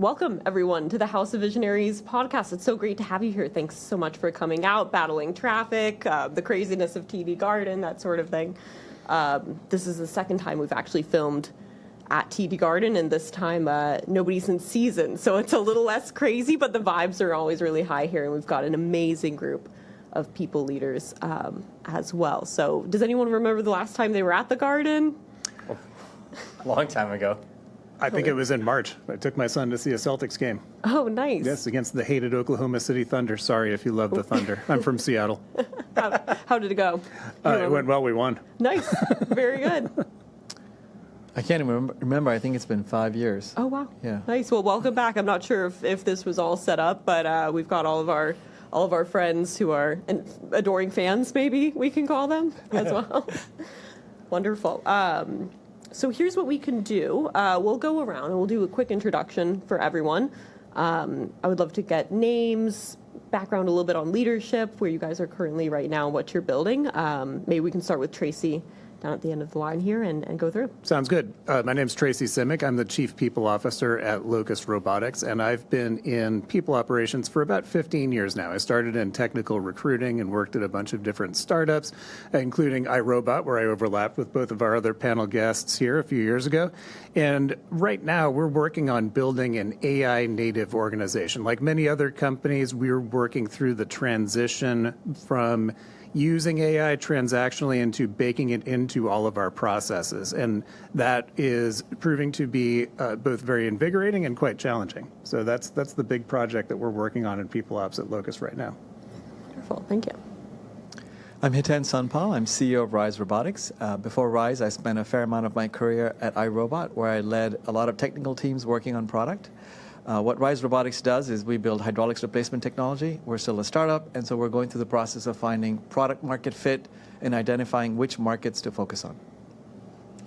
Welcome, everyone, to the House of Visionaries podcast. It's so great to have you here. Thanks so much for coming out, battling traffic, the craziness of TD Garden, that sort of thing. This is the second time we've actually filmed at TD Garden, and this time nobody's in season, so it's a little less crazy, but the vibes are always really high here, and we've got an amazing group of people leaders as well. So does anyone remember the last time they were at the Garden? A long time ago. I think it was in March. I took my son to see a Celtics game. Oh, nice. Yes, against the hated Oklahoma City Thunder. Sorry if you love the Thunder. I'm from Seattle. How did it go? It went well. We won. Nice. Very good. I can't even remember. I think it's been 5 years. Oh, wow. Yeah. Nice. Well, welcome back. I'm not sure if this was all set up, but we've got all of our friends who are adoring fans, maybe we can call them as well. Wonderful. So here's what we can do. We'll go around and we'll do a quick introduction for everyone. I would love to get names, background a little bit on leadership, where you guys are currently right now, and what you're building. Maybe we can start with Tracy down at the end of the line here and go through. Sounds good. My name's Tracy Simek. I'm the Chief People Officer at Locus Robotics, and I've been in people operations for about 15 years now. I started in technical recruiting and worked at a bunch of different startups, including iRobot, where I overlapped with both of our other panel guests here a few years ago. And right now, we're working on building an AI-native organization. Like many other companies, we're working through the transition from using AI transactionally into baking it into all of our processes. And that is proving to be both very invigorating and quite challenging. So that's the big project that we're working on in People Ops at Locus right now. Wonderful. Thank you. I'm Hiten Sonpal. I'm CEO of Rise Robotics. Before Rise, I spent a fair amount of my career at iRobot, where I led a lot of technical teams working on product. What Rise Robotics does is we build hydraulics replacement technology. We're still a startup, and so we're going through the process of finding product market fit and identifying which markets to focus on.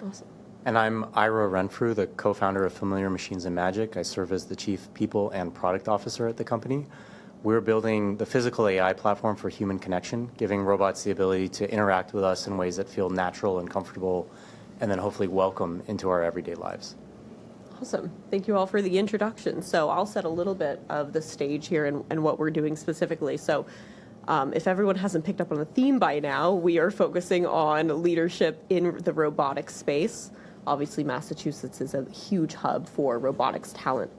Awesome. And I'm Ira Renfrew, the co-founder of Familiar Machines and Magic. I serve as the Chief People and Product Officer at the company. We're building the physical AI platform for human connection, giving robots the ability to interact with us in ways that feel natural and comfortable, and then hopefully welcome into our everyday lives. Awesome. Thank you all for the introduction. So I'll set a little bit of the stage here and what we're doing specifically. So if everyone hasn't picked up on the theme by now, we are focusing on leadership in the robotics space. Obviously, Massachusetts is a huge hub for robotics talent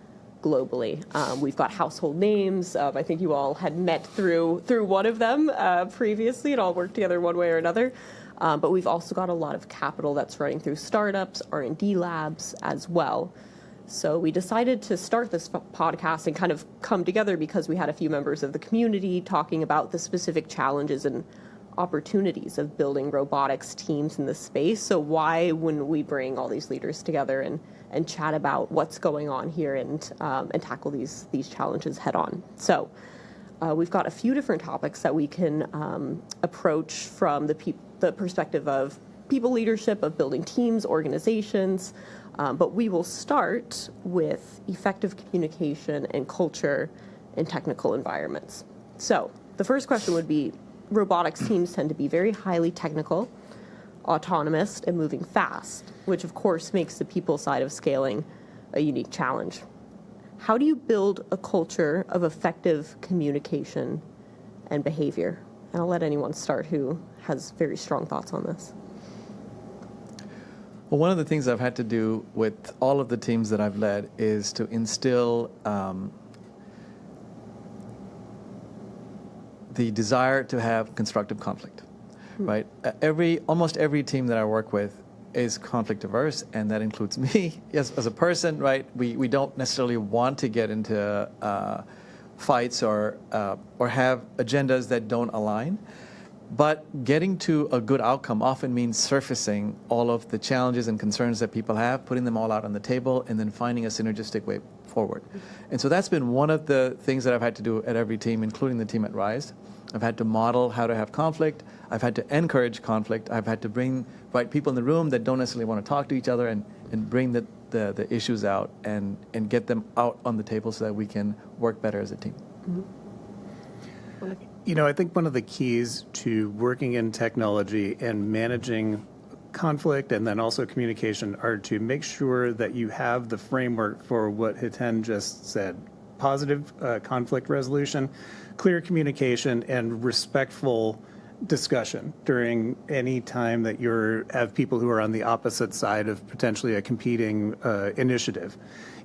globally. We've got household names. I think you all had met through one of them previously and all worked together one way or another. But we've also got a lot of capital that's running through startups, R&D labs as well. So we decided to start this podcast and kind of come together because we had a few members of the community talking about the specific challenges and opportunities of building robotics teams in this space. So why wouldn't we bring all these leaders together and chat about what's going on here and tackle these challenges head on? So we've got a few different topics that we can approach from the perspective of people leadership, of building teams, organizations, but we will start with effective communication and culture in technical environments. So the first question would be, robotics teams tend to be very highly technical, autonomous, and moving fast, which of course makes the people side of scaling a unique challenge. How do you build a culture of effective communication and behavior? And I'll let anyone start who has very strong thoughts on this. Well, one of the things I've had to do with all of the teams that I've led is to instill the desire to have constructive conflict, right? Almost every team that I work with is conflict averse, and that includes me as a person, right? We don't necessarily want to get into fights or have agendas that don't align. But getting to a good outcome often means surfacing all of the challenges and concerns that people have, putting them all out on the table, and then finding a synergistic way forward. And so that's been one of the things that I've had to do at every team, including the team at Rise. I've had to model how to have conflict. I've had to encourage conflict. I've had to bring right people in the room that don't necessarily want to talk to each other and bring the issues out and get them out on the table so that we can work better as a team. You know, I think one of the keys to working in technology and managing conflict and then also communication are to make sure that you have the framework for what Hiten just said. Positive conflict resolution, clear communication, and respectful discussion during any time that you have people who are on the opposite side of potentially a competing initiative.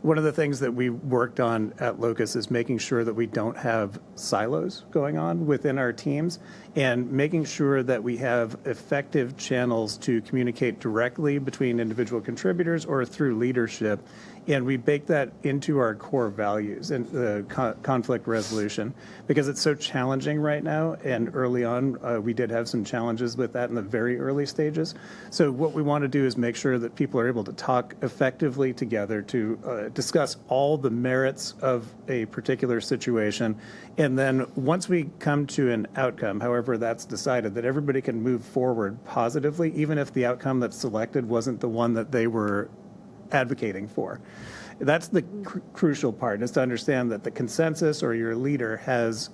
One of the things that we worked on at Locus is making sure that we don't have silos going on within our teams and making sure that we have effective channels to communicate directly between individual contributors or through leadership. And we bake that into our core values and conflict resolution because it's so challenging right now. And early on, we did have some challenges with that in the very early stages. So what we want to do is make sure that people are able to talk effectively together to discuss all the merits of a particular situation. And then once we come to an outcome, however that's decided, that everybody can move forward positively, even if the outcome that's selected wasn't the one that they were advocating for. That's the crucial part, is to understand that the consensus or your leader has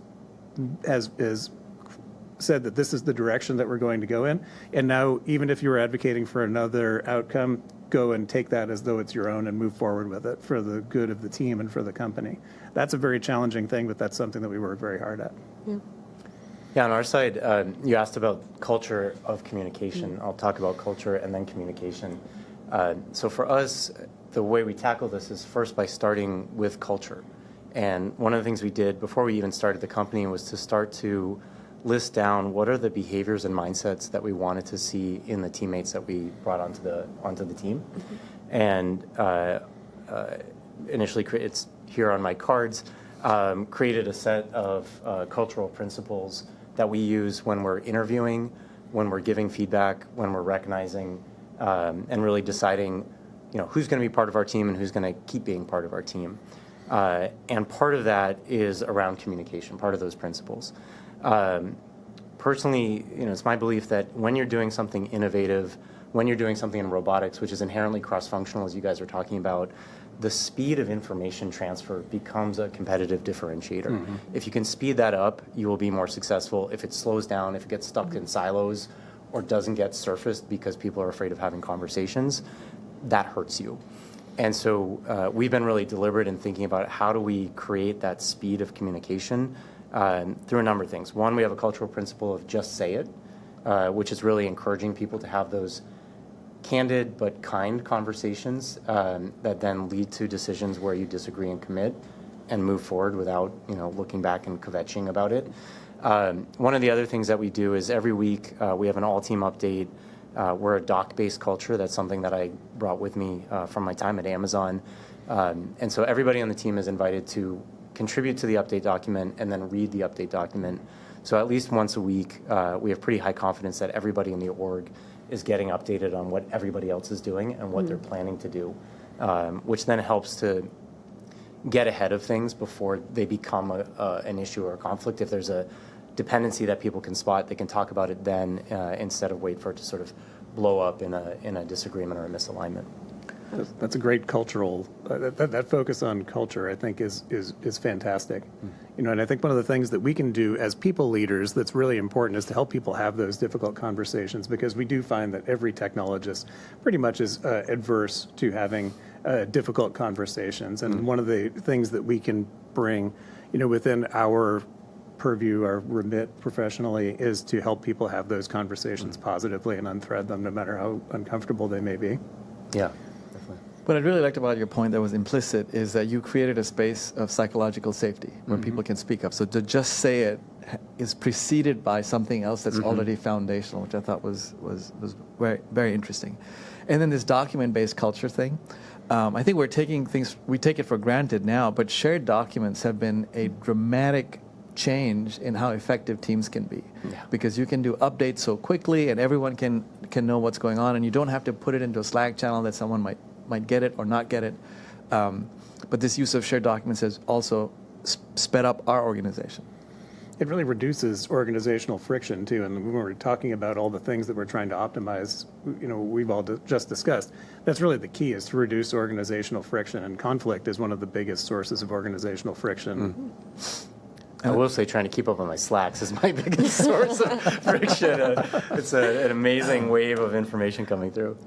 said that this is the direction that we're going to go in. And now, even if you were advocating for another outcome, go and take that as though it's your own and move forward with it for the good of the team and for the company. That's a very challenging thing, but that's something that we work very hard at. Yeah, on our side, you asked about culture of communication. I'll talk about culture and then communication. So for us, the way we tackle this is first by starting with culture. And one of the things we did before we even started the company was to start to list down what are the behaviors and mindsets that we wanted to see in the teammates that we brought onto the team. And initially, it's here on my cards, created a set of cultural principles that we use when we're interviewing, when we're giving feedback, when we're recognizing, and really deciding, who's going to be part of our team and who's going to keep being part of our team. And part of that is around communication, part of those principles. Personally, it's my belief that when you're doing something innovative, when you're doing something in robotics, which is inherently cross-functional, as you guys are talking about, the speed of information transfer becomes a competitive differentiator. Mm-hmm. If you can speed that up, you will be more successful. If it slows down, if it gets stuck in silos, or doesn't get surfaced because people are afraid of having conversations, that hurts you. And so we've been really deliberate in thinking about how do we create that speed of communication through a number of things. One, we have a cultural principle of just say it, which is really encouraging people to have those candid but kind conversations that then lead to decisions where you disagree and commit and move forward without looking back and kvetching about it. One of the other things that we do is every week we have an all-team update. We're a doc-based culture. That's something that I brought with me from my time at Amazon. And so everybody on the team is invited to contribute to the update document and then read the update document. So at least once a week, we have pretty high confidence that everybody in the org is getting updated on what everybody else is doing and what they're planning to do, which then helps to get ahead of things before they become an issue or a conflict. If there's a dependency that people can spot, they can talk about it then instead of wait for it to sort of blow up in a disagreement or a misalignment. That's a great cultural, that focus on culture, I think, is fantastic. And I think one of the things that we can do as people leaders that's really important is to help people have those difficult conversations, because we do find that every technologist pretty much is adverse to having difficult conversations. And one of the things that we can bring, within our purview, our remit professionally, is to help people have those conversations positively and unthread them no matter how uncomfortable they may be. Yeah. What I really liked about your point that was implicit is that you created a space of psychological safety where people can speak up. So to just say it is preceded by something else that's already foundational, which I thought was very, very interesting. And then this document-based culture thing, I think we take it for granted now, but shared documents have been a dramatic change in how effective teams can be. Yeah. Because you can do updates so quickly and everyone can know what's going on, and you don't have to put it into a Slack channel that someone might get it or not get it. But this use of shared documents has also sped up our organization. It really reduces organizational friction, too. And when we're talking about all the things that we're trying to optimize, we've all just discussed, that's really the key, is to reduce organizational friction. And conflict is one of the biggest sources of organizational friction. I will say trying to keep up on my slacks is my biggest source of friction. It's an amazing wave of information coming through.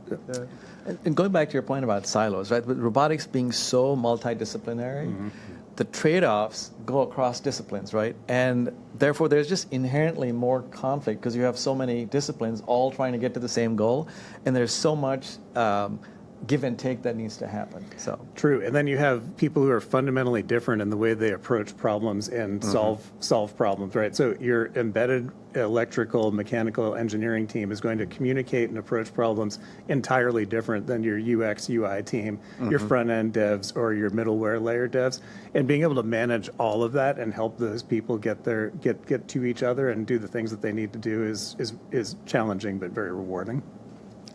And going back to your point about silos, right? With robotics being so multidisciplinary, the trade-offs go across disciplines, right? And therefore, there's just inherently more conflict because you have so many disciplines all trying to get to the same goal, and there's so much give and take that needs to happen. So True, and then you have people who are fundamentally different in the way they approach problems and solve problems, right? So your embedded electrical, mechanical engineering team is going to communicate and approach problems entirely different than your UX, UI team, your front-end devs, or your middleware layer devs. And being able to manage all of that and help those people get to each other and do the things that they need to do is challenging but very rewarding.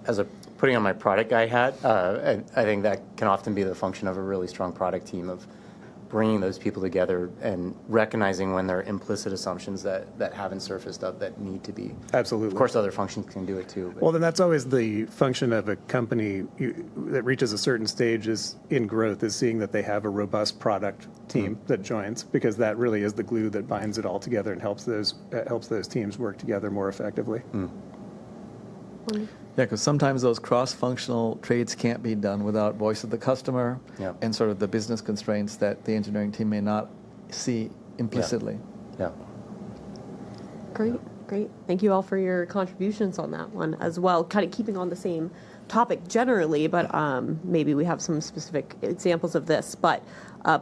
As putting on my product guy hat, I think that can often be the function of a really strong product team of bringing those people together and recognizing when there are implicit assumptions that haven't surfaced up that need to be. Absolutely. Of course, other functions can do it too. Well, then that's always the function of a company that reaches a certain stage in growth is seeing that they have a robust product team that joins, because that really is the glue that binds it all together and helps those teams work together more effectively. yeah, because sometimes those cross-functional trades can't be done without voice of the customer and sort of the business constraints that the engineering team may not see implicitly. Yeah. Great. Thank you all for your contributions on that one as well. Kind of keeping on the same topic generally, but maybe we have some specific examples of this. But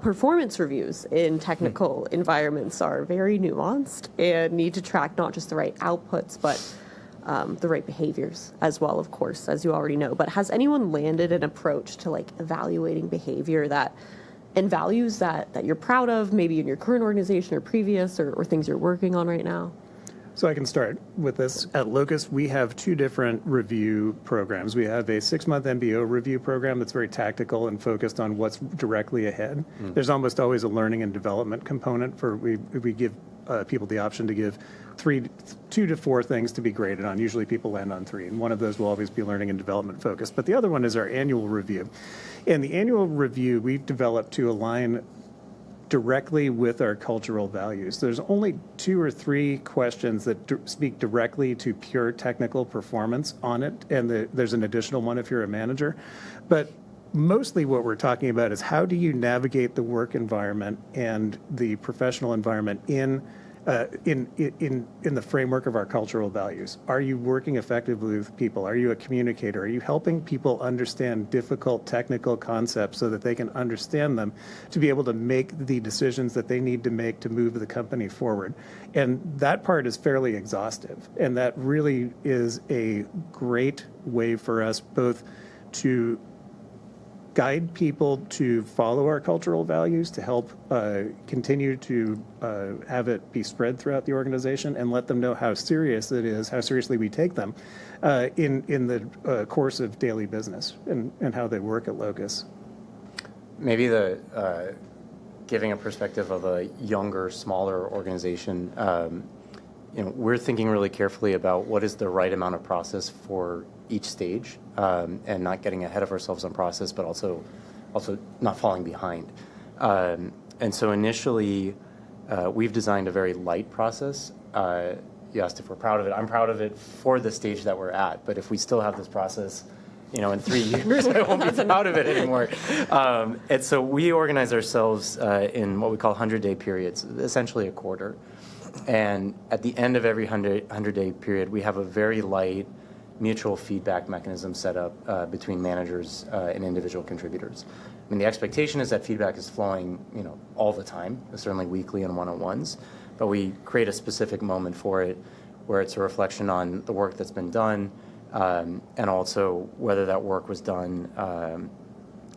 performance reviews in technical environments are very nuanced and need to track not just the right outputs, but the right behaviors as well, of course, as you already know. But has anyone landed an approach to like evaluating behavior and values that you're proud of, maybe in your current organization or previous, or things you're working on right now? So I can start with this. At Locus, we have two different review programs. We have a 6-month MBO review program that's very tactical and focused on what's directly ahead. There's almost always a learning and development component we give people the option to give 2 to 4 things to be graded on. Usually people land on 3, and one of those will always be learning and development focused. But the other one is our annual review. And the annual review we've developed to align directly with our cultural values. There's only 2 or 3 questions that speak directly to pure technical performance on it, and there's an additional one if you're a manager. But mostly what we're talking about is how do you navigate the work environment and the professional environment in the framework of our cultural values. Are you working effectively with people? Are you a communicator? Are you helping people understand difficult technical concepts so that they can understand them to be able to make the decisions that they need to make to move the company forward? And that part is fairly exhaustive. And that really is a great way for us both to guide people to follow our cultural values, to help continue to have it be spread throughout the organization, and let them know how serious it is, how seriously we take them in the course of daily business and how they work at Locus. Maybe giving a perspective of a younger, smaller organization, we're thinking really carefully about what is the right amount of process for each stage, and not getting ahead of ourselves on process, but also not falling behind. And so initially, we've designed a very light process. You asked if we're proud of it. I'm proud of it for the stage that we're at. But if we still have this process, in 3 years, I won't be proud of it anymore. And so we organize ourselves in what we call 100-day periods, essentially a quarter. And at the end of every 100-day period, we have a very light mutual feedback mechanism set up between managers and individual contributors. I mean, the expectation is that feedback is flowing, all the time, certainly weekly and one-on-ones, but we create a specific moment for it where it's a reflection on the work that's been done, and also whether that work was done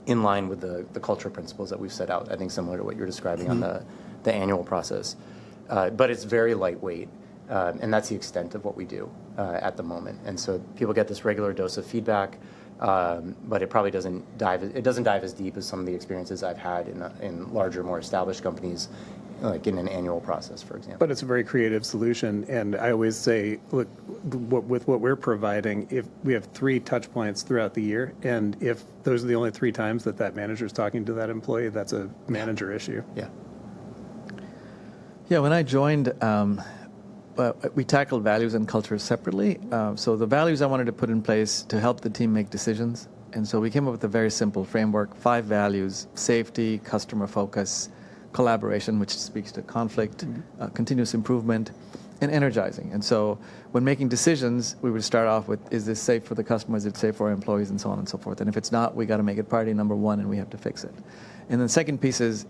in line with the culture principles that we've set out, I think similar to what you're describing on the annual process. But it's very lightweight, and that's the extent of what we do at the moment. And so people get this regular dose of feedback, but it probably doesn't dive as deep as some of the experiences I've had in larger, more established companies, like in an annual process, for example. But it's a very creative solution, and I always say, look, with what we're providing, if we have 3 touch points throughout the year, and if those are the only 3 times that manager is talking to that employee, that's a manager issue. Yeah. Yeah, when I joined, we tackled values and culture separately. So the values I wanted to put in place to help the team make decisions. And so we came up with a very simple framework, 5 values: safety, customer focus, collaboration, which speaks to conflict, continuous improvement, and energizing. And so when making decisions, we would start off with, is this safe for the customer? Is it safe for our employees? And so on and so forth. And if it's not, we got to make it priority number 1, and we have to fix it. And the second piece is,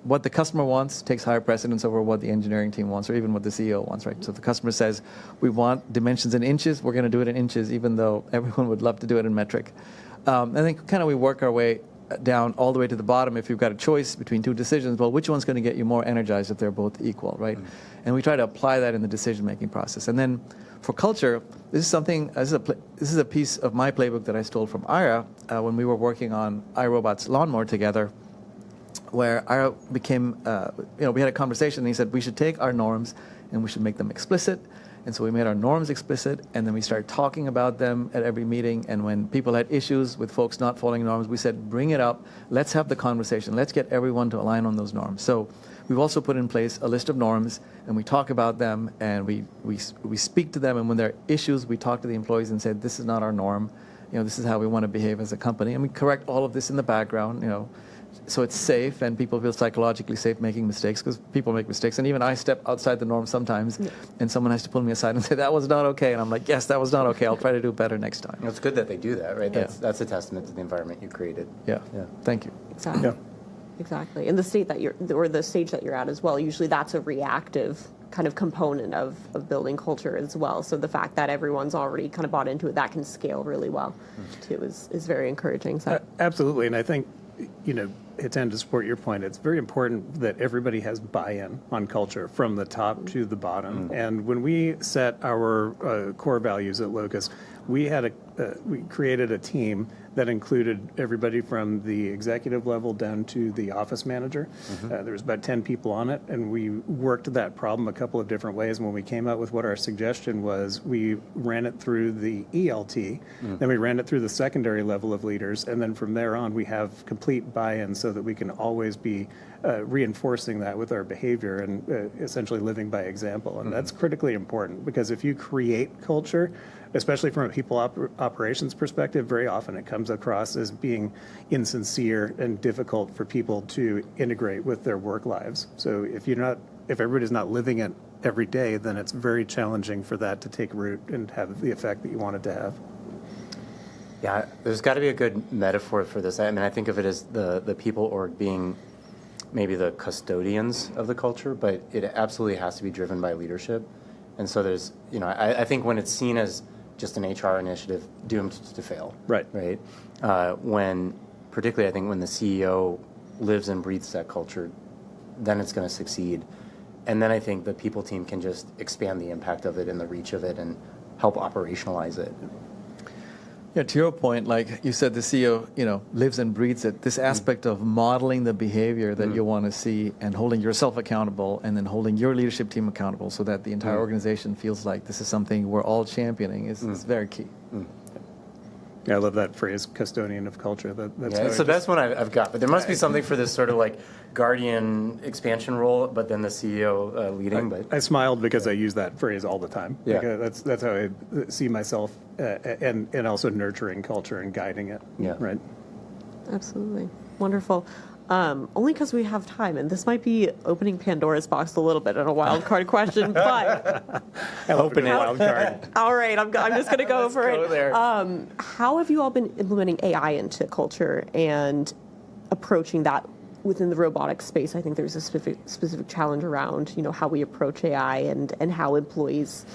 what the customer wants takes higher precedence over what the engineering team wants, or even what the CEO wants, right? So if the customer says, we want dimensions in inches, we're going to do it in inches, even though everyone would love to do it in metric. And then kind of we work our way down all the way to the bottom. If you've got a choice between 2 decisions, well, which one's going to get you more energized if they're both equal, right? And we try to apply that in the decision-making process. And then for culture, this is a piece of my playbook that I stole from Ira when we were working on iRobot's lawnmower together, where Ira became, we had a conversation, and he said, we should take our norms and we should make them explicit. And so we made our norms explicit, and then we started talking about them at every meeting. And when people had issues with folks not following norms, we said, bring it up. Let's have the conversation. Let's get everyone to align on those norms. So we've also put in place a list of norms, and we talk about them, and we speak to them. And when there are issues, we talk to the employees and say, this is not our norm. This is how we want to behave as a company. And we correct all of this in the background, so it's safe, and people feel psychologically safe making mistakes, because people make mistakes. And even I step outside the norm sometimes, and someone has to pull me aside and say, that was not okay. And I'm like, yes, that was not okay. I'll try to do better next time. It's good that they do that, right? That's a testament to the environment you created. Yeah. Thank you. Exactly. Yeah. Exactly. And the stage that you're at as well, usually that's a reactive kind of component of building culture as well. So the fact that everyone's already kind of bought into it, that can scale really well too, is very encouraging. So. Absolutely. And I think, Hiten, to support your point, it's very important that everybody has buy-in on culture from the top to the bottom. And when we set our core values at Locus, we created a team that included everybody from the executive level down to the office manager. There was about 10 people on it, and we worked that problem a couple of different ways. And when we came out with what our suggestion was, we ran it through the ELT, then we ran it through the secondary level of leaders, and then from there on, we have complete buy-in so that we can always be reinforcing that with our behavior and essentially living by example. And that's critically important, because if you create culture, especially from a people operations perspective, very often it comes across as being insincere and difficult for people to integrate with their work lives. So if everybody's not living it every day, then it's very challenging for that to take root and have the effect that you want it to have. Yeah, there's got to be a good metaphor for this. I mean, I think of it as the people org being maybe the custodians of the culture, but it absolutely has to be driven by leadership. And so there's, I think when it's seen as just an HR initiative doomed to fail. Right. Particularly I think when the CEO lives and breathes that culture, then it's going to succeed. And then I think the people team can just expand the impact of it and the reach of it and help operationalize it. Yeah, to your point, like you said, the CEO, lives and breathes it. This aspect of modeling the behavior that you want to see and holding yourself accountable, and then holding your leadership team accountable so that the entire organization feels like this is something we're all championing is very key. Yeah, I love that phrase, custodian of culture. It's the best one I've got, but there must be something for this sort of like guardian expansion role, but then the CEO leading. I smiled because I use that phrase all the time. Yeah. Because that's how I see myself, and also nurturing culture and guiding it. Yeah. Right. Absolutely. Wonderful. Only because we have time, and this might be opening Pandora's box a little bit in a wild card question, but Open wild card. all right, I'm just going to go for it. there. How have you all been implementing AI into culture and approaching that within the robotics space? I think there's a specific challenge around how we approach AI and how employees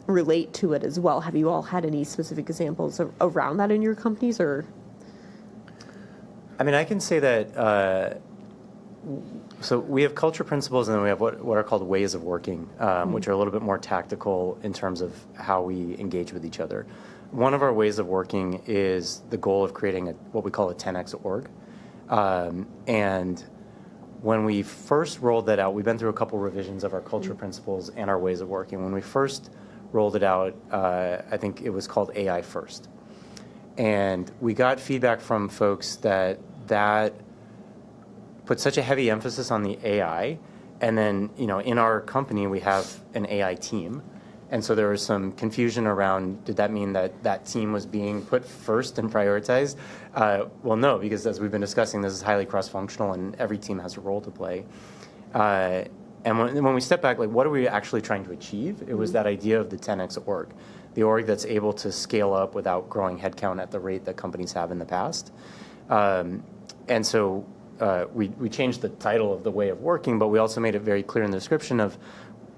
relate to it as well. Have you all had any specific examples around that in your companies, or? I mean, I can say that, so we have culture principles, and then we have what are called ways of working, which are a little bit more tactical in terms of how we engage with each other. One of our ways of working is the goal of creating what we call a 10x org. And when we first rolled that out, we've been through a couple revisions of our culture principles and our ways of working. When we first rolled it out, I think it was called AI First. And we got feedback from folks that put such a heavy emphasis on the AI, and then, in our company, we have an AI team. And so there was some confusion around, did that mean that that team was being put first and prioritized? Well, no, because as we've been discussing, this is highly cross-functional and every team has a role to play. And when we step back, what are we actually trying to achieve? It was that idea of the 10x org, the org that's able to scale up without growing headcount at the rate that companies have in the past. And so we changed the title of the way of working, but we also made it very clear in the description of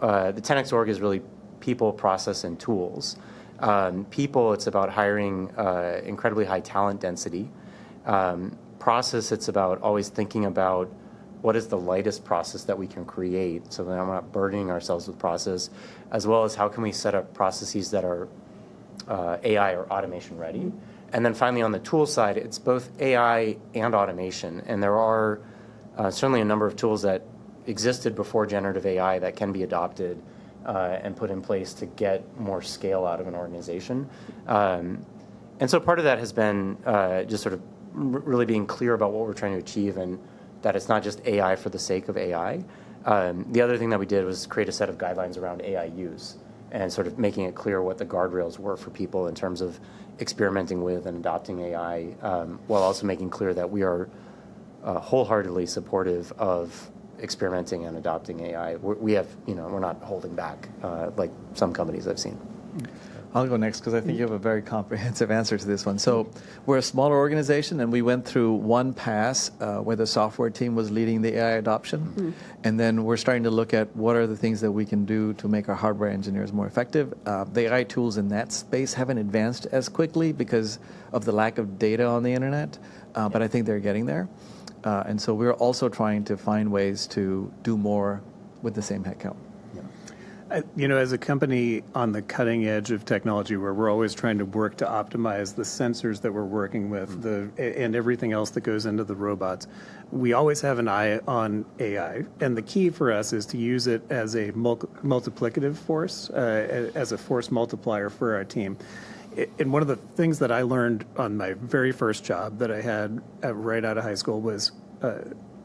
the 10x org is really people, process, and tools. People, it's about hiring incredibly high talent density. Process, it's about always thinking about what is the lightest process that we can create so that we're not burdening ourselves with process, as well as how can we set up processes that are AI or automation ready. And then finally, on the tool side, it's both AI and automation. And there are certainly a number of tools that existed before generative AI that can be adopted and put in place to get more scale out of an organization. And so part of that has been just sort of really being clear about what we're trying to achieve and that it's not just AI for the sake of AI. The other thing that we did was create a set of guidelines around AI use and sort of making it clear what the guardrails were for people in terms of experimenting with and adopting AI, while also making clear that we are wholeheartedly supportive of experimenting and adopting AI. We have, we're not holding back like some companies I've seen. I'll go next because I think you have a very comprehensive answer to this one. So we're a smaller organization, and we went through one pass where the software team was leading the AI adoption. And then we're starting to look at what are the things that we can do to make our hardware engineers more effective. The AI tools in that space haven't advanced as quickly because of the lack of data on the internet, but I think they're getting there. And so we're also trying to find ways to do more with the same headcount. As a company on the cutting edge of technology where we're always trying to work to optimize the sensors that we're working with and everything else that goes into the robots, we always have an eye on AI. And the key for us is to use it as a multiplicative force, as a force multiplier for our team. And one of the things that I learned on my very first job that I had right out of high school was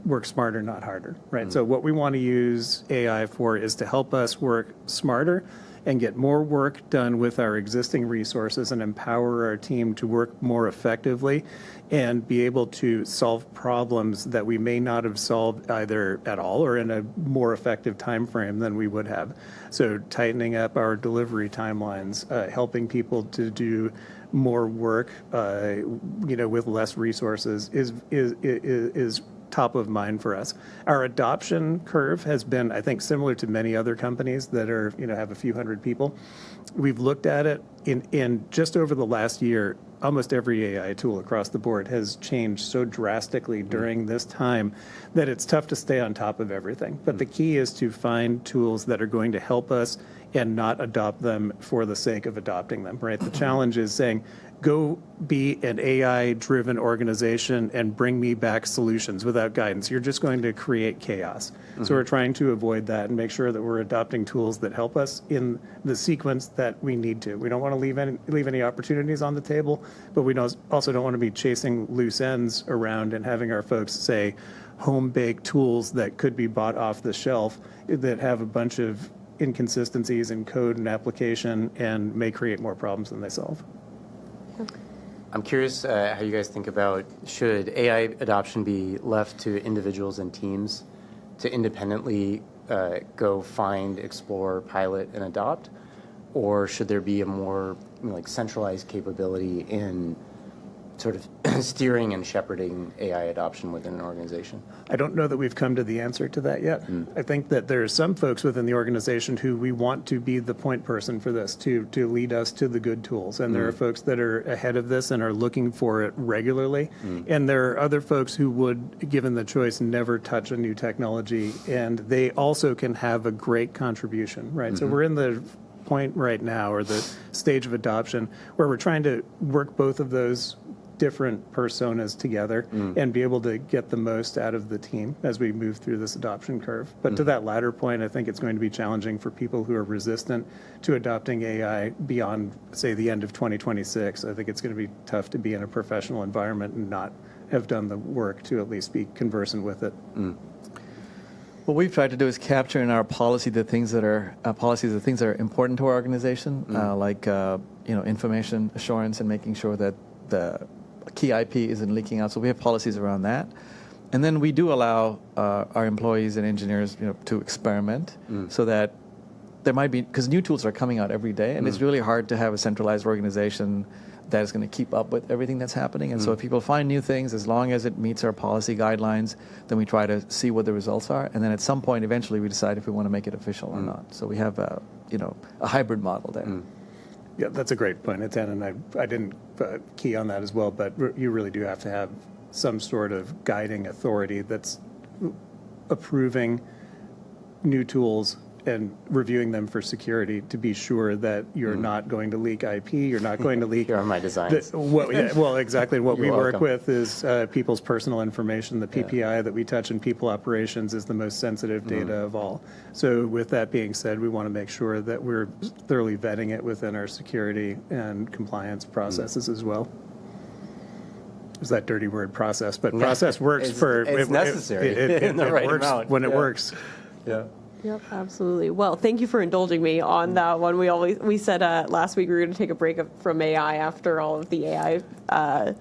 work smarter, not harder, right? So what we want to use AI for is to help us work smarter and get more work done with our existing resources and empower our team to work more effectively and be able to solve problems that we may not have solved either at all or in a more effective time frame than we would have. So tightening up our delivery timelines, helping people to do more work, with less resources is top of mind for us. Our adoption curve has been, I think, similar to many other companies that are, have a few hundred people. We've looked at it in just over the last year. Almost every AI tool across the board has changed so drastically during this time that it's tough to stay on top of everything. But the key is to find tools that are going to help us and not adopt them for the sake of adopting them, right? The challenge is saying, go be an AI-driven organization and bring me back solutions without guidance. You're just going to create chaos. So we're trying to avoid that and make sure that we're adopting tools that help us in the sequence that we need to. We don't want to leave any opportunities on the table, but we also don't want to be chasing loose ends around and having our folks say home-baked tools that could be bought off the shelf that have a bunch of inconsistencies in code and application and may create more problems than they solve. I'm curious how you guys think about, should AI adoption be left to individuals and teams to independently go find, explore, pilot, and adopt? Or should there be a more centralized capability in sort of steering and shepherding AI adoption within an organization? I don't know that we've come to the answer to that yet. I think that there are some folks within the organization who we want to be the point person for this, to lead us to the good tools. And there are folks that are ahead of this and are looking for it regularly. And there are other folks who would, given the choice, never touch a new technology. And they also can have a great contribution, right? So we're in the point right now, or the stage of adoption, where we're trying to work both of those different personas together and be able to get the most out of the team as we move through this adoption curve. But to that latter point, I think it's going to be challenging for people who are resistant to adopting AI beyond, say, the end of 2026. I think it's going to be tough to be in a professional environment and not have done the work to at least be conversant with it. What we've tried to do is capture in our policy the things that are important to our organization, like information assurance and making sure that the key IP isn't leaking out. So we have policies around that, and then we do allow our employees and engineers to experiment, so that there might be, because new tools are coming out every day, and it's really hard to have a centralized organization that is going to keep up with everything that's happening. And so if people find new things, as long as it meets our policy guidelines, then we try to see what the results are. And then at some point, eventually, we decide if we want to make it official or not. So we have a hybrid model there. Yeah, that's a great point, Hiten, and I didn't key on that as well, but you really do have to have some sort of guiding authority that's approving new tools and reviewing them for security to be sure that you're not going to leak IP, you're not going to leak... Here are my designs. Exactly. What You're we work welcome. with is people's personal information. The PPI that we touch in people operations is the most sensitive data of all. So with that being said, we want to make sure that we're thoroughly vetting it within our security and compliance processes as well. Is that dirty word, process? But process works it's necessary in the right works amount. when it works. Yeah. Yep, absolutely. Well, thank you for indulging me on that one. We said last week we were going to take a break from AI after all of the AI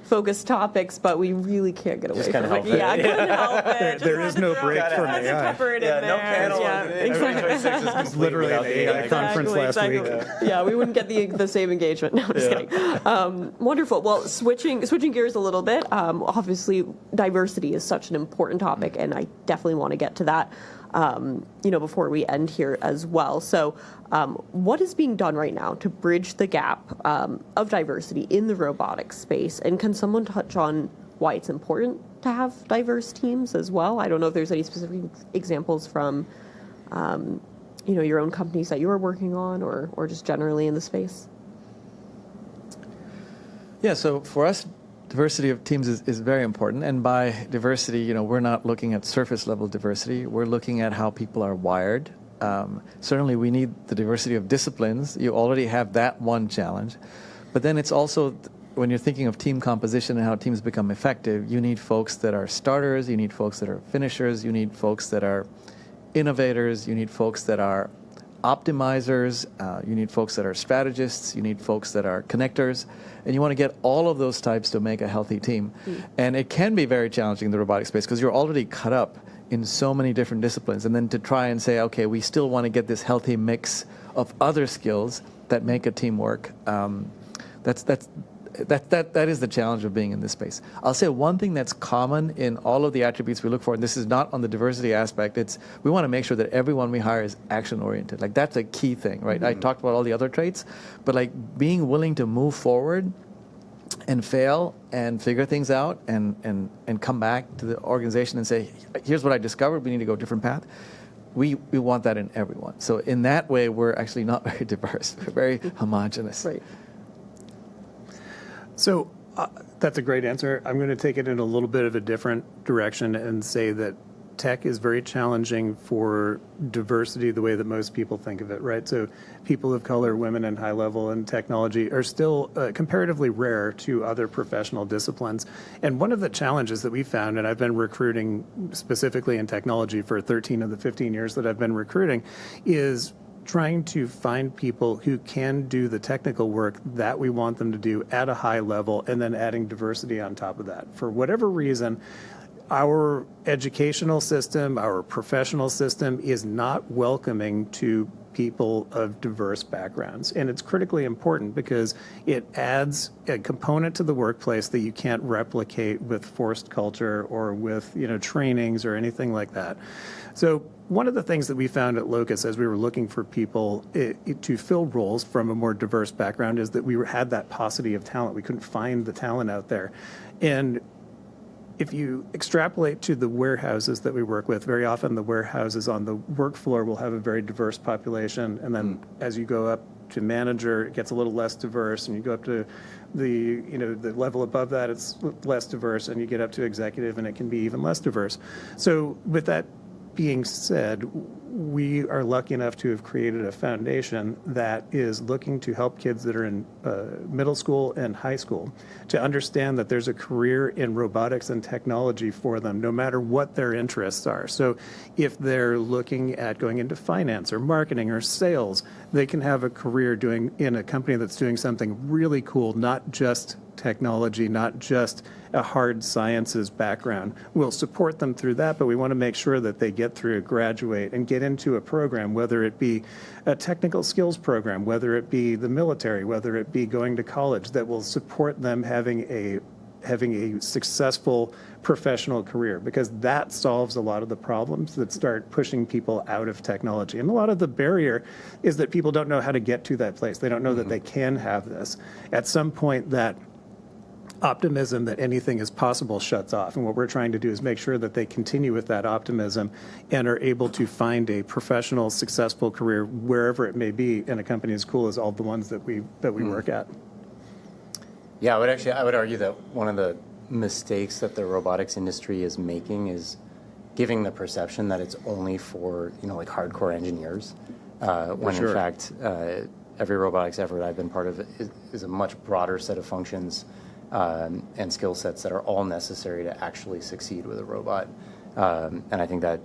focused topics, but we really can't get away Just from couldn't it. help it. Yeah, I couldn't help it. There is no break from Had to AI. pepper it in No there. panel. Yeah, exactly. It's literally an AI conference last week. Yeah, we wouldn't get the same engagement. No, I'm just kidding. Wonderful. Well, switching gears a little bit. Obviously, diversity is such an important topic, and I definitely want to get to that. Before we end here as well. So, what is being done right now to bridge the gap of diversity in the robotics space? And can someone touch on why it's important to have diverse teams as well? I don't know if there's any specific examples from, your own companies that you're working on, or just generally in the space. Yeah. So for us, diversity of teams is very important. And by diversity, we're not looking at surface level diversity. We're looking at how people are wired. Certainly, we need the diversity of disciplines. You already have that one challenge. But then it's also, when you're thinking of team composition and how teams become effective, you need folks that are starters, you need folks that are finishers, you need folks that are innovators, you need folks that are optimizers, you need folks that are strategists, you need folks that are connectors, and you want to get all of those types to make a healthy team. And it can be very challenging in the robotic space because you're already cut up in so many different disciplines, and then to try and say, okay, we still want to get this healthy mix of other skills that make a team work. That is the challenge of being in this space. I'll say one thing that's common in all of the attributes we look for, and this is not on the diversity aspect, it's we want to make sure that everyone we hire is action-oriented. Like, that's a key thing, right? I talked about all the other traits, but like being willing to move forward and fail and figure things out and come back to the organization and say, here's what I discovered, we need to go a different path. We want that in everyone. So in that way, we're actually not very diverse. We're very homogenous. Right. So that's a great answer. I'm going to take it in a little bit of a different direction and say that tech is very challenging for diversity the way that most people think of it, right? So people of color, women in high level and technology are still comparatively rare to other professional disciplines. And one of the challenges that we found, and I've been recruiting specifically in technology for 13 of the 15 years that I've been recruiting, is trying to find people who can do the technical work that we want them to do at a high level, and then adding diversity on top of that. For whatever reason, our educational system, our professional system is not welcoming to people of diverse backgrounds. And it's critically important because it adds a component to the workplace that you can't replicate with forced culture or with, trainings or anything like that. So one of the things that we found at Locus as we were looking for people to fill roles from a more diverse background is that we had that paucity of talent. We couldn't find the talent out there. And if you extrapolate to the warehouses that we work with, very often the warehouses on the work floor will have a very diverse population. And then as you go up to manager, it gets a little less diverse. And you go up to the level above that, it's less diverse. And you get up to executive, and it can be even less diverse. So with that being said, we are lucky enough to have created a foundation that is looking to help kids that are in middle school and high school to understand that there's a career in robotics and technology for them, no matter what their interests are. So if they're looking at going into finance or marketing or sales, they can have a career doing in a company that's doing something really cool, not just technology, not just a hard sciences background. We'll support them through that, but we want to make sure that they get through, graduate, and get into a program, whether it be a technical skills program, whether it be the military, whether it be going to college, that will support them having a successful professional career, because that solves a lot of the problems that start pushing people out of technology. And a lot of the barrier is that people don't know how to get to that place. They don't know that they can have this. At some point, that optimism that anything is possible shuts off. And what we're trying to do is make sure that they continue with that optimism and are able to find a professional, successful career wherever it may be in a company as cool as all the ones that we work at. Yeah, I would argue that one of the mistakes that the robotics industry is making is giving the perception that it's only for, like hardcore engineers, when in fact, every robotics effort I've been part of is a much broader set of functions and skill sets that are all necessary to actually succeed with a robot. And I think that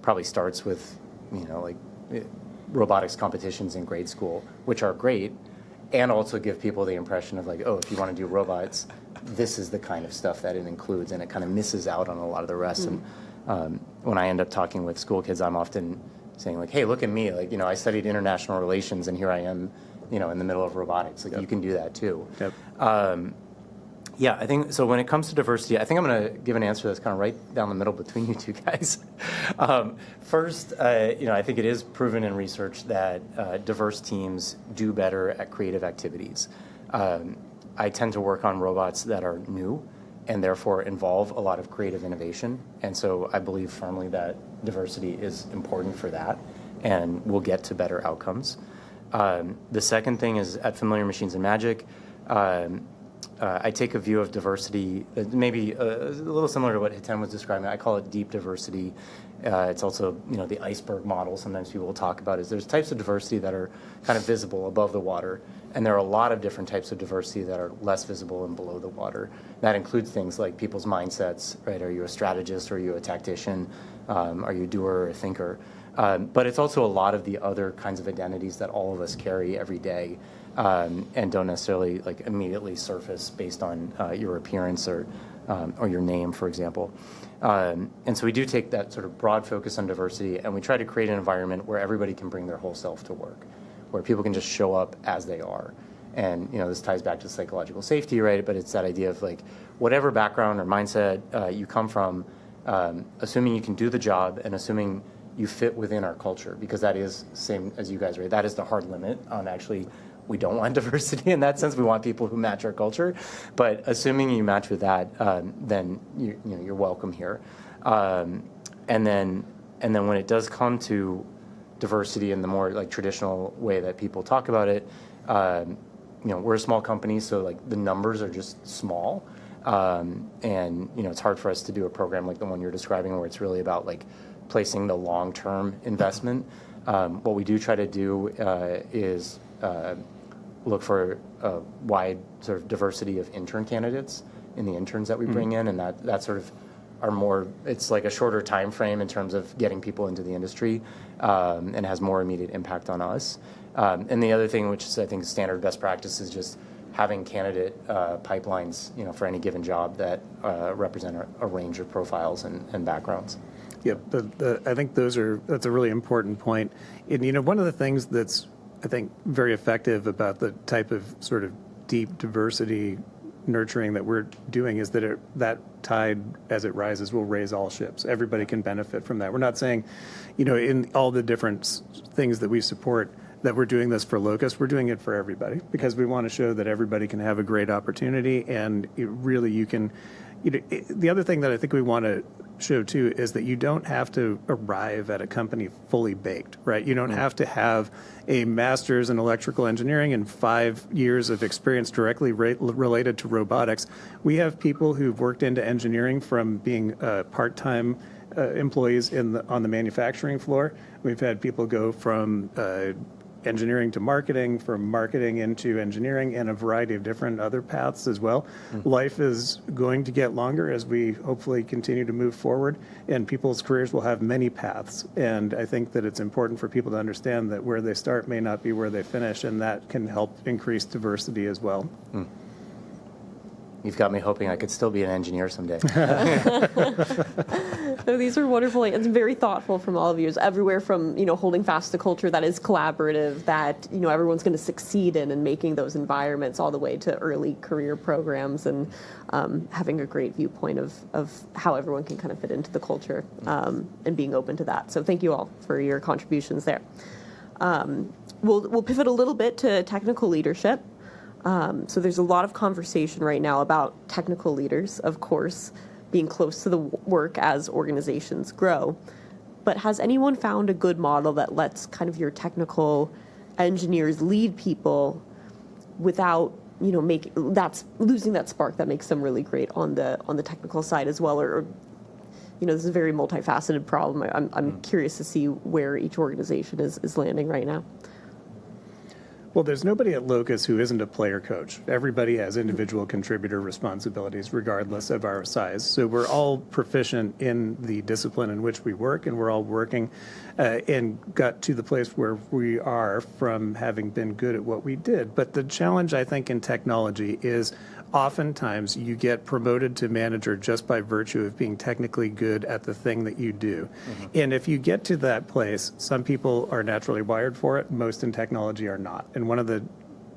probably starts with, robotics competitions in grade school, which are great, and also give people the impression of like, oh, if you want to do robots, this is the kind of stuff that it includes, and it kind of misses out on a lot of the rest. And when I end up talking with school kids, I'm often saying like, hey, look at me, like, I studied international relations, and here I am, in the middle of robotics. Like, you can do that too. Yep. Yeah, I think so. When it comes to diversity, I think I'm going to give an answer that's kind of right down the middle between you two guys. First, I think it is proven in research that diverse teams do better at creative activities. I tend to work on robots that are new and therefore involve a lot of creative innovation. And so I believe firmly that diversity is important for that, and we'll get to better outcomes. The second thing is at Familiar Machines and Magic, I take a view of diversity that maybe a little similar to what Hiten was describing. I call it deep diversity. It's also, the iceberg model sometimes people will talk about. Is there's types of diversity that are kind of visible above the water, and there are a lot of different types of diversity that are less visible and below the water. That includes things like people's mindsets, right? Are you a strategist? Or are you a tactician? Are you a doer or a thinker? But it's also a lot of the other kinds of identities that all of us carry every day, and don't necessarily like immediately surface based on your appearance or your name, for example. And so we do take that sort of broad focus on diversity, and we try to create an environment where everybody can bring their whole self to work, where people can just show up as they are. And this ties back to psychological safety, right? But it's that idea of like whatever background or mindset you come from, assuming you can do the job and assuming you fit within our culture, because that is same as you guys, right? That is the hard limit on actually. We don't want diversity in that sense. We want people who match our culture, but assuming you match with that, then you're welcome here. And then when it does come to diversity in the more like traditional way that people talk about it, we're a small company, so like the numbers are just small, and it's hard for us to do a program like the one you're describing, where it's really about like placing the long-term investment. What we do try to do is look for a wide sort of diversity of intern candidates in the interns that we bring in, and that sort of are more, it's like a shorter time frame in terms of getting people into the industry, and has more immediate impact on us. And the other thing, which is I think standard best practice, is just having candidate pipelines, for any given job that represent a range of profiles and backgrounds. Yep, I think that's a really important point. And one of the things that's I think very effective about the type of sort of deep diversity nurturing that we're doing is that that tide, as it rises, will raise all ships. Everybody can benefit from that. We're not saying, in all the different things that we support, that we're doing this for Locus. We're doing it for everybody, because we want to show that everybody can have a great opportunity, and you can. The other thing that I think we want to show too is that you don't have to arrive at a company fully baked, right? You don't have to have a master's in electrical engineering and 5 years of experience directly related to robotics. We have people who've worked into engineering from being part-time employees on the manufacturing floor. We've had people go from engineering to marketing, from marketing into engineering, and a variety of different other paths as well. Life is going to get longer as we hopefully continue to move forward, and people's careers will have many paths. And I think that it's important for people to understand that where they start may not be where they finish, and that can help increase diversity as well. You've got me hoping I could still be an engineer someday. So these are wonderful and very thoughtful from all of you. It's everywhere from, holding fast to culture that is collaborative, that, everyone's going to succeed in, and making those environments, all the way to early career programs, and having a great viewpoint of how everyone can kind of fit into the culture, and being open to that. So thank you all for your contributions there. We'll pivot a little bit to technical leadership. So there's a lot of conversation right now about technical leaders, of course, being close to the work as organizations grow. But has anyone found a good model that lets kind of your technical engineers lead people without, that's losing that spark that makes them really great on the technical side as well? Or this is a very multifaceted problem. I'm curious to see where each organization is landing right now. Well, there's nobody at Locus who isn't a player coach. Everybody has individual contributor responsibilities regardless of our size. So we're all proficient in the discipline in which we work, and we're all working and got to the place where we are from having been good at what we did. But the challenge, I think, in technology is oftentimes you get promoted to manager just by virtue of being technically good at the thing that you do. And if you get to that place, some people are naturally wired for it. Most in technology are not. And one of the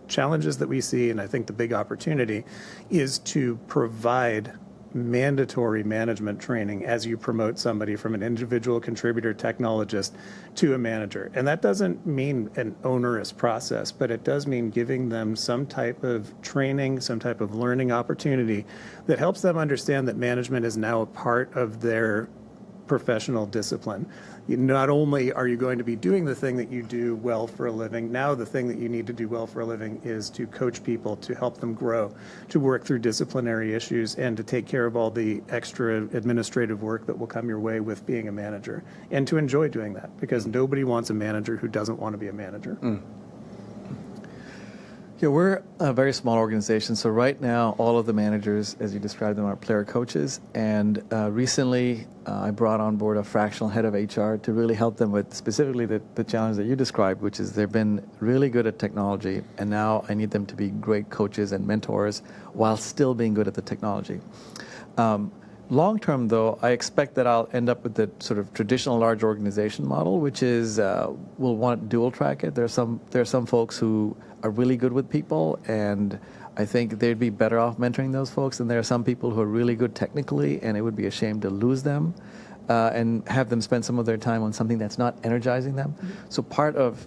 challenges that we see, and I think the big opportunity, is to provide mandatory management training as you promote somebody from an individual contributor technologist to a manager. And that doesn't mean an onerous process, but it does mean giving them some type of training, some type of learning opportunity that helps them understand that management is now a part of their professional discipline. Not only are you going to be doing the thing that you do well for a living, now the thing that you need to do well for a living is to coach people, to help them grow, to work through disciplinary issues, and to take care of all the extra administrative work that will come your way with being a manager, and to enjoy doing that, because nobody wants a manager who doesn't want to be a manager. Yeah, we're a very small organization, so right now all of the managers, as you described them, are player coaches. And recently I brought on board a fractional head of HR to really help them with specifically the challenge that you described, which is they've been really good at technology, and now I need them to be great coaches and mentors while still being good at the technology. Long term, though, I expect that I'll end up with the sort of traditional large organization model, which is we'll want dual track it. There are some folks who are really good with people, and I think they'd be better off mentoring those folks. And there are some people who are really good technically, and it would be a shame to lose them and have them spend some of their time on something that's not energizing them. So part of,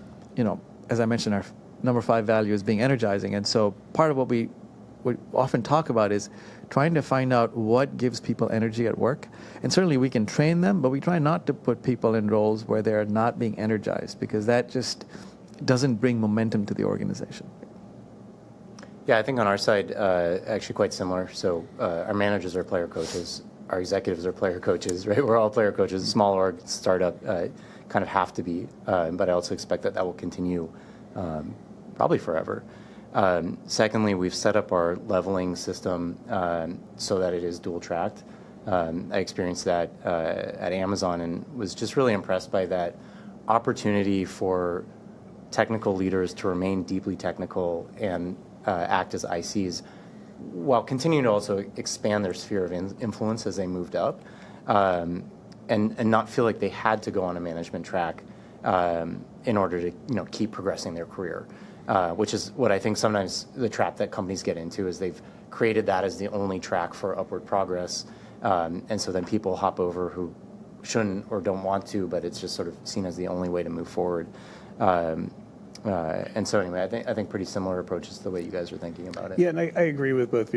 as I mentioned, our number 5 value is being energizing. And so part of what we often talk about is trying to find out what gives people energy at work. And certainly we can train them, but we try not to put people in roles where they're not being energized, because that just doesn't bring momentum to the organization. Yeah, I think on our side, actually quite similar. So our managers are player coaches. Our executives are player coaches, right? We're all player coaches. Small org, startup, kind of have to be. But I also expect that will continue probably forever. Secondly, we've set up our leveling system so that it is dual tracked. I experienced that at Amazon and was just really impressed by that opportunity for technical leaders to remain deeply technical and act as ICs while continuing to also expand their sphere of influence as they moved up, and not feel like they had to go on a management track in order to keep progressing their career. Which is what I think sometimes the trap that companies get into is they've created that as the only track for upward progress. And so then people hop over who shouldn't or don't want to, but it's just sort of seen as the only way to move forward. And so anyway, I think pretty similar approaches to the way you guys are thinking about it. Yeah, and I agree with both of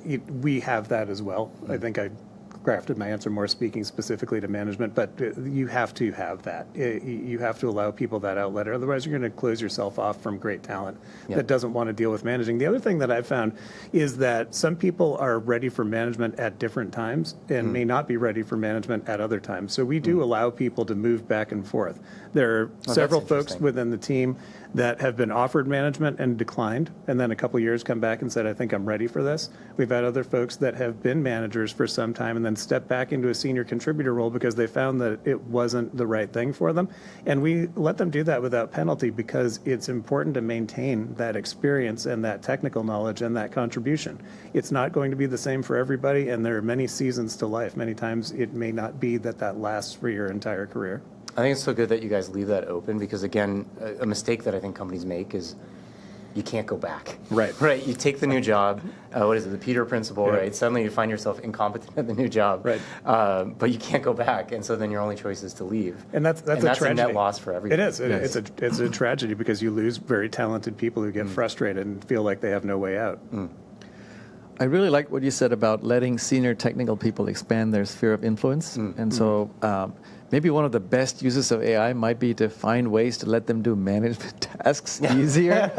you. We have that as well. I think I crafted my answer more speaking specifically to management, but you have to have that. You have to allow people that outlet, otherwise you're going to close yourself off from great talent that doesn't want to deal with managing. The other thing that I've found is that some people are ready for management at different times and may not be ready for management at other times. So we do allow people to move back and forth. There are several folks within the team that have been offered management and declined, and then a couple years come back and said, I think I'm ready for this. We've had other folks that have been managers for some time and then stepped back into a senior contributor role because they found that it wasn't the right thing for them. And we let them do that without penalty because it's important to maintain that experience and that technical knowledge and that contribution. It's not going to be the same for everybody, and there are many seasons to life. Many times it may not be that lasts for your entire career. I think it's so good that you guys leave that open because, again, a mistake that I think companies make is you can't go back. Right. Right. You take the new job. What is it? The Peter principle, right? Suddenly you find yourself incompetent at the new job. Right. But you can't go back. And so then your only choice is to leave. And that's a tragedy. A net loss for everybody. It is. It's a tragedy because you lose very talented people who get frustrated and feel like they have no way out. I really like what you said about letting senior technical people expand their sphere of influence. And so maybe one of the best uses of AI might be to find ways to let them do management tasks easier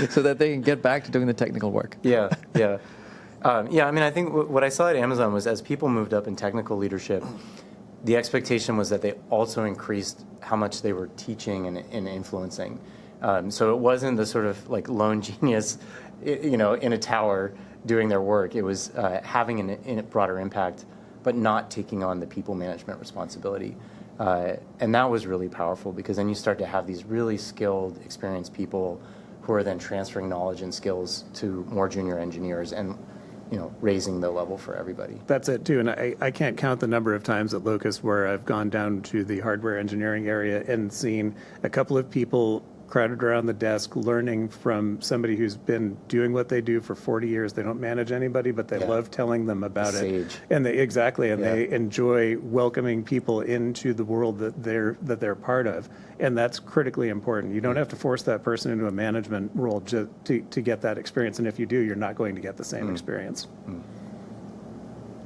so that they can get back to doing the technical work. Yeah. I mean, I think what I saw at Amazon was as people moved up in technical leadership, the expectation was that they also increased how much they were teaching and influencing. So it wasn't the sort of like lone genius, in a tower doing their work. It was having a broader impact, but not taking on the people management responsibility. And that was really powerful because then you start to have these really skilled, experienced people who are then transferring knowledge and skills to more junior engineers and raising the level for everybody. That's it too, and I can't count the number of times at Locus where I've gone down to the hardware engineering area and seen a couple of people crowded around the desk learning from somebody who's been doing what they do for 40 years. They don't manage anybody, but they love telling them about it. And they they enjoy welcoming people into the world that they're part of. And that's critically important. You don't have to force that person into a management role just to get that experience. And if you do, you're not going to get the same experience.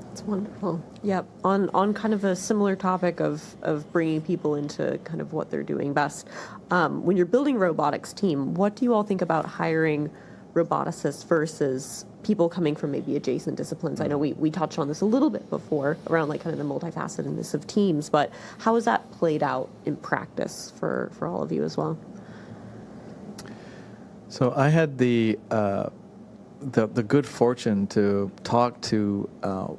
That's wonderful. Yep. On kind of a similar topic of bringing people into kind of what they're doing best. When you're building a robotics team, what do you all think about hiring roboticists versus people coming from maybe adjacent disciplines? I know we touched on this a little bit before around like kind of the multifacetedness of teams, but how has that played out in practice for all of you as well? So I had the good fortune to talk to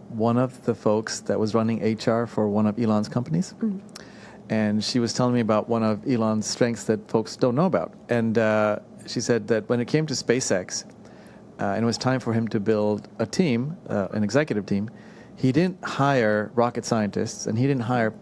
one of the folks that was running HR for one of Elon's companies. And she was telling me about one of Elon's strengths that folks don't know about. And she said that when it came to SpaceX, and it was time for him to build a team, an executive team, he didn't hire rocket scientists, and he didn't hire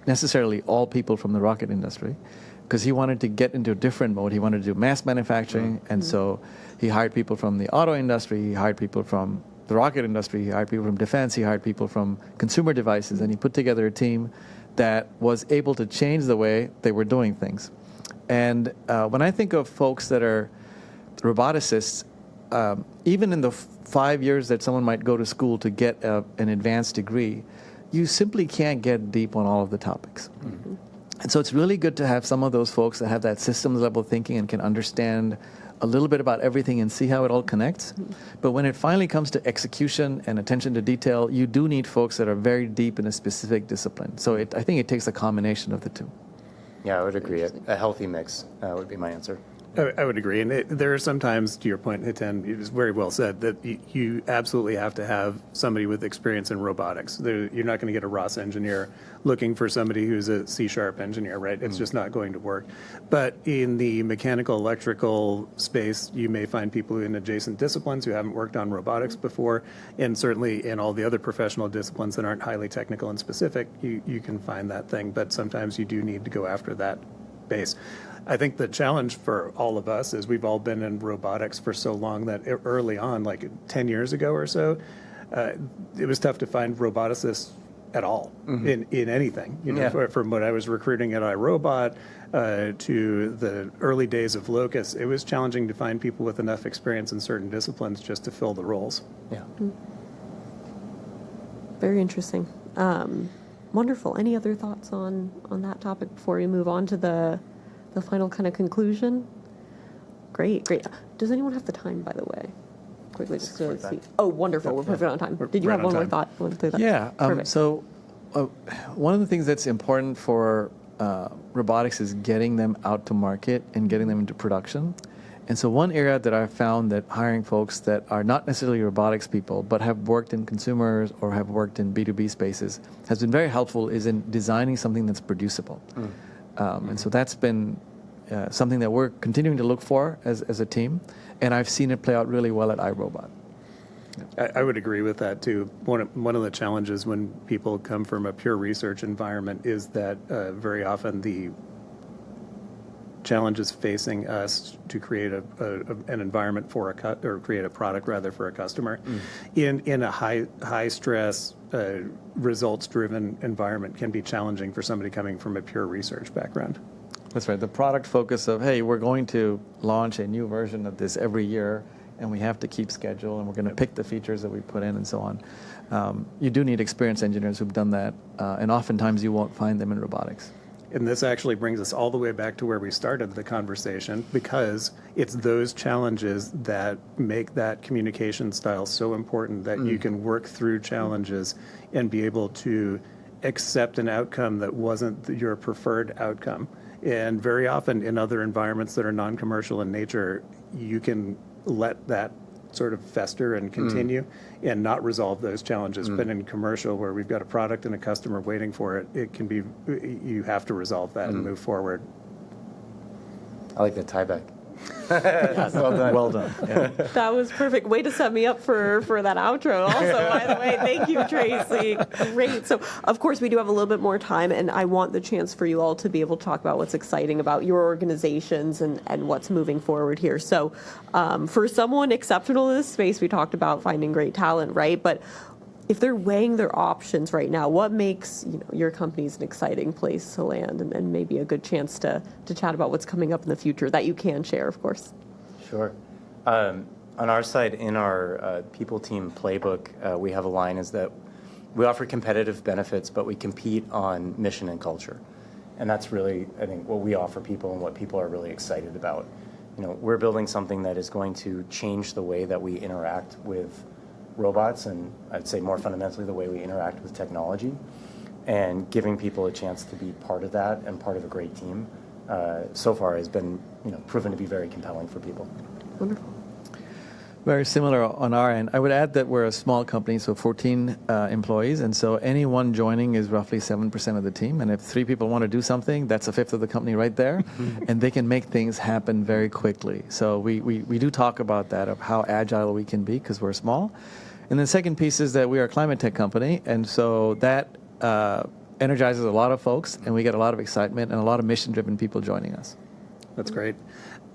necessarily all people from the rocket industry, because he wanted to get into a different mode. He wanted to do mass manufacturing, and so he hired people from the auto industry, he hired people from the rocket industry, he hired people from defense, he hired people from consumer devices, and he put together a team that was able to change the way they were doing things. And when I think of folks that are roboticists, even in the 5 years that someone might go to school to get an advanced degree, you simply can't get deep on all of the topics. And so it's really good to have some of those folks that have that systems level thinking and can understand a little bit about everything and see how it all connects. But when it finally comes to execution and attention to detail, you do need folks that are very deep in a specific discipline. So I think it takes a combination of the two. Yeah, I would agree. A healthy mix would be my answer. I would agree. And there are sometimes, to your point, Hiten, it was very well said, that you absolutely have to have somebody with experience in robotics. You're not going to get a ROS engineer looking for somebody who's a C# engineer, right? It's just not going to work. But in the mechanical, electrical space, you may find people in adjacent disciplines who haven't worked on robotics before. And certainly in all the other professional disciplines that aren't highly technical and specific, you can find that thing. But sometimes you do need to go after that base. I think the challenge for all of us is we've all been in robotics for so long that early on, like 10 years ago or so, it was tough to find roboticists at all in anything. From when I was recruiting at iRobot to the early days of Locus, it was challenging to find people with enough experience in certain disciplines just to fill the roles. Yeah. Very interesting. Wonderful. Any other thoughts on that topic before we move on to the final kind of conclusion? Great. Does anyone have the time, by the way? Quickly, just to see. Oh, wonderful. We're perfect on time. Did you have one more thought? Yeah. So one of the things that's important for robotics is getting them out to market and getting them into production. And so one area that I've found that hiring folks that are not necessarily robotics people, but have worked in consumers or have worked in B2B spaces has been very helpful is in designing something that's producible. And so that's been something that we're continuing to look for as a team. And I've seen it play out really well at iRobot. I would agree with that too. One of the challenges when people come from a pure research environment is that very often the challenges facing us to create an environment for or create a product rather for a customer in a high stress results driven environment can be challenging for somebody coming from a pure research background. That's right. The product focus of, hey, we're going to launch a new version of this every year, and we have to keep schedule, and we're going to pick the features that we put in and so on. You do need experienced engineers who've done that, and oftentimes you won't find them in robotics. And this actually brings us all the way back to where we started the conversation, because it's those challenges that make that communication style so important that you can work through challenges and be able to accept an outcome that wasn't your preferred outcome. And very often in other environments that are non-commercial in nature, you can let that sort of fester and continue and not resolve those challenges. But in commercial, where we've got a product and a customer waiting for it, it can be, you have to resolve that and move forward. I like the tie back. Well done. Yeah. That was perfect. Way to set me up for that outro also, by the way. Thank you, Tracy. Great. So, of course, we do have a little bit more time, and I want the chance for you all to be able to talk about what's exciting about your organizations and what's moving forward here. So, for someone exceptional in this space, we talked about finding great talent, right? But if they're weighing their options right now, what makes your company's an exciting place to land, and maybe a good chance to chat about what's coming up in the future that you can share, of course? Sure. On our side, in our people team playbook, we have a line is that we offer competitive benefits, but we compete on mission and culture. And that's really, I think, what we offer people and what people are really excited about. We're building something that is going to change the way that we interact with robots, and I'd say more fundamentally the way we interact with technology, and giving people a chance to be part of that and part of a great team so far has been proven to be very compelling for people. Wonderful. Very similar on our end. I would add that we're a small company, so 14 employees, and so anyone joining is roughly 7% of the team. And if 3 people want to do something, that's a fifth of the company right there, and they can make things happen very quickly. So we do talk about that, of how agile we can be because we're small. And the second piece is that we are a climate tech company, and so that energizes a lot of folks, and we get a lot of excitement and a lot of mission-driven people joining us. That's great.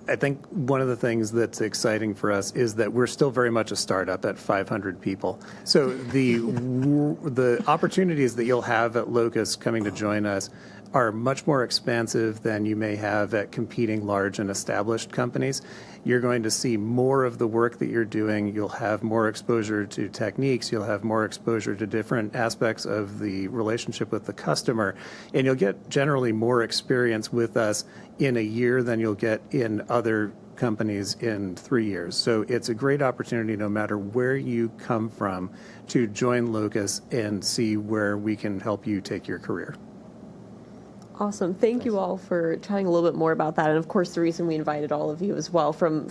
I think one of the things that's exciting for us is that we're still very much a startup at 500 people. So the opportunities that you'll have at Locus coming to join us are much more expansive than you may have at competing large and established companies. You're going to see more of the work that you're doing. You'll have more exposure to techniques. You'll have more exposure to different aspects of the relationship with the customer. And you'll get generally more experience with us in a year than you'll get in other companies in 3 years. So it's a great opportunity, no matter where you come from, to join Locus and see where we can help you take your career. Awesome. Thank you all for chatting a little bit more about that. And of course, the reason we invited all of you as well from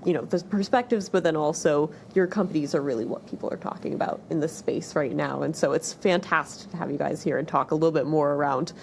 the perspectives, but then also your companies are really what people are talking about in this space right now. And so it's fantastic to have you guys here and talk a little bit more around,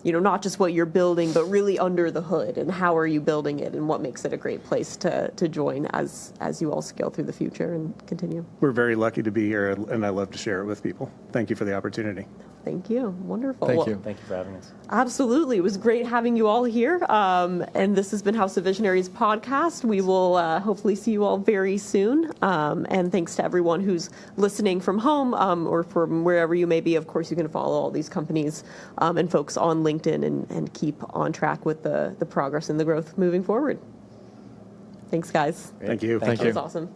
not just what you're building, but really under the hood and how are you building it and what makes it a great place to join as you all scale through the future and continue. We're very lucky to be here, and I love to share it with people. Thank you for the opportunity. Thank you. Wonderful. Thank you. Thank you for having us. Absolutely. It was great having you all here. And this has been House of Visionaries Podcast. We will hopefully see you all very soon. And thanks to everyone who's listening from home or from wherever you may be. Of course, you can follow all these companies and folks on LinkedIn and keep on track with the progress and the growth moving forward. Thanks, guys. Thank you. Thank you. That was awesome.